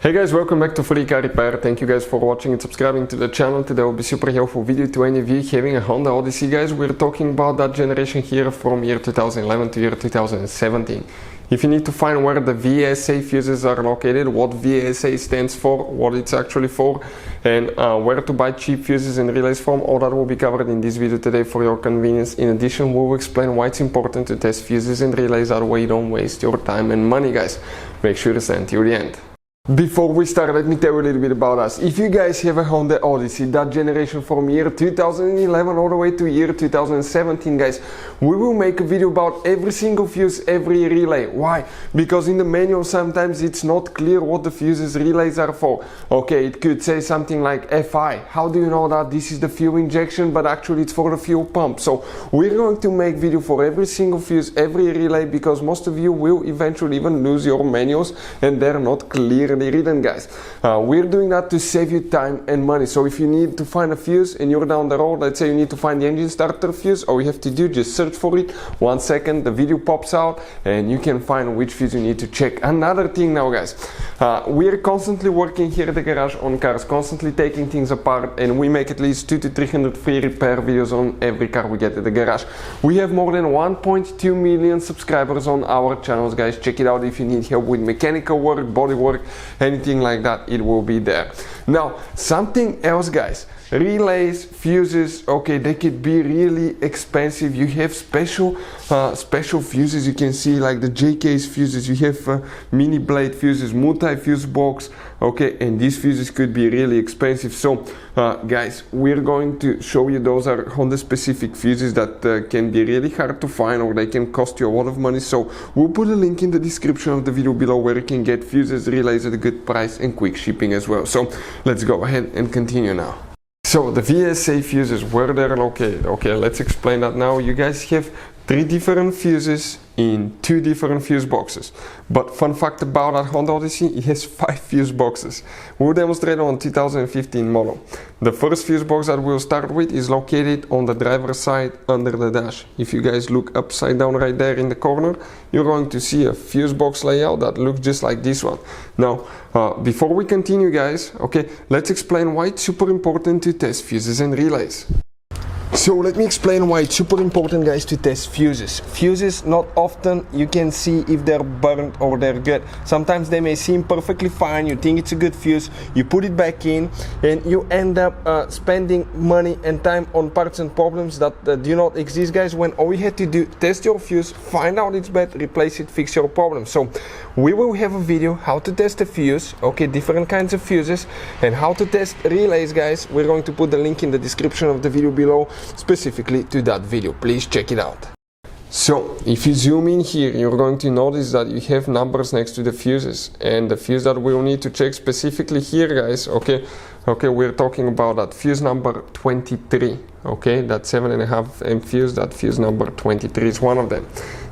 Hey guys, welcome back to Free Car Repair. Thank you guys for watching and subscribing to the channel. Today will be super helpful video to any of you having a Honda Odyssey, guys. We're talking about that generation here from year 2011 to year 2017. If you need to find where the VSA fuses are located, what VSA stands for, what it's actually for, and where to buy cheap fuses and relays from, all that will be covered in this video today for your convenience. In addition, we will explain why it's important to test fuses and relays, that way you don't waste your time and money, guys. Make sure to stay until the end. Before we start, let me tell you a little bit about us. If you guys have a Honda Odyssey, that generation from year 2011 all the way to year 2017, guys, we will make a video about every single fuse, every relay. Why? Because in the manual sometimes it's not clear what the fuses relays are for. Okay, it could say something like FI. How do you know that this is the fuel injection, but actually it's for the fuel pump? So we're going to make video for every single fuse, every relay, because most of you will eventually even lose your manuals and they're not clear written, guys. We're doing that to save you time and money. So if you need to find a fuse and you're down the road, let's say you need to find the engine starter fuse, all you have to do, just search for it. 1 second, the video pops out and you can find which fuse you need to check. Another thing now, guys, we're constantly working here at the garage on cars, constantly taking things apart, and we make at least 200 to 300 free repair videos on every car we get at the garage. We have more than 1.2 million subscribers on our channels, guys. Check it out if you need help with mechanical work, body work, anything like that, it will be there. Now, something else, guys, relays, fuses, okay, they could be really expensive. You have special fuses, you can see like the JK's fuses, you have mini blade fuses, multi-fuse box, okay, and these fuses could be really expensive. So guys, we're going to show you those are Honda specific fuses that can be really hard to find, or they can cost you a lot of money. So we'll put a link in the description of the video below where you can get fuses, relays at a good price and quick shipping as well. So let's go ahead and continue now. So the VSA fuses, where they're located, okay, let's explain that now. You guys have 3 different fuses in 2 different fuse boxes. But fun fact about that Honda Odyssey, it has 5 fuse boxes. We'll demonstrate on 2015 model. The first fuse box that we'll start with is located on the driver's side under the dash. If you guys look upside down right there in the corner, you're going to see a fuse box layout that looks just like this one. Now, before we continue, guys, okay, let's explain why it's super important to test fuses and relays. So let me explain why it's super important, guys, to test fuses. Fuses, not often you can see if they're burnt or they're good. Sometimes they may seem perfectly fine, you think it's a good fuse, you put it back in and you end up spending money and time on parts and problems that do not exist, guys, when all you had to do, test your fuse, find out it's bad, replace it, fix your problem. So we will have a video how to test a fuse, okay, different kinds of fuses, and how to test relays, guys. We're going to put the link in the description of the video below specifically to that video. Please check it out. So if you zoom in here, you're going to notice that you have numbers next to the fuses, and the fuse that we'll need to check specifically here, guys, okay, we're talking about that fuse number 23, okay, that 7.5 amp fuse, that fuse number 23 is one of them.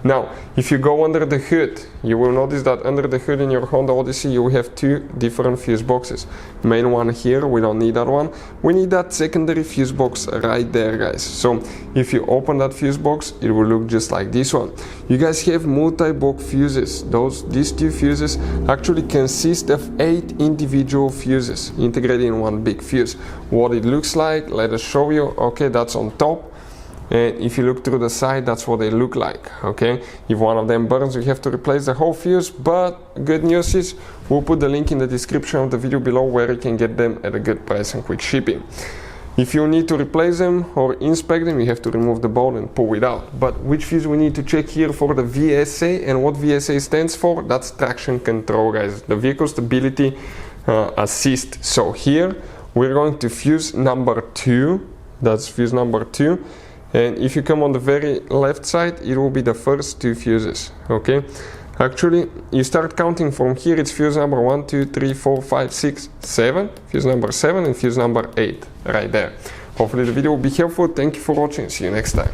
Now, if you go under the hood, you will notice that under the hood in your Honda Odyssey, you have 2 different fuse boxes. Main one here, we don't need that one. We need that secondary fuse box right there, guys. So if you open that fuse box, it will look just like this one. You guys have multi-box fuses. These 2 fuses actually consist of 8 individual fuses integrated in one big fuse. What it looks like, let us show you. Okay, that's on top. And if you look through the side, that's what they look like, okay? If one of them burns, you have to replace the whole fuse, but good news is we'll put the link in the description of the video below where you can get them at a good price and quick shipping. If you need to replace them or inspect them, you have to remove the bolt and pull it out. But which fuse we need to check here for the VSA, and what VSA stands for, that's traction control, guys, the vehicle stability assist. So here we're going to fuse number 2, that's fuse number 2. And if you come on the very left side, it will be the first 2 fuses, okay? Actually, you start counting from here, it's fuse number 1, 2, 3, 4, 5, 6, 7, fuse number 7 and fuse number 8, right there. Hopefully the video will be helpful. Thank you for watching, see you next time.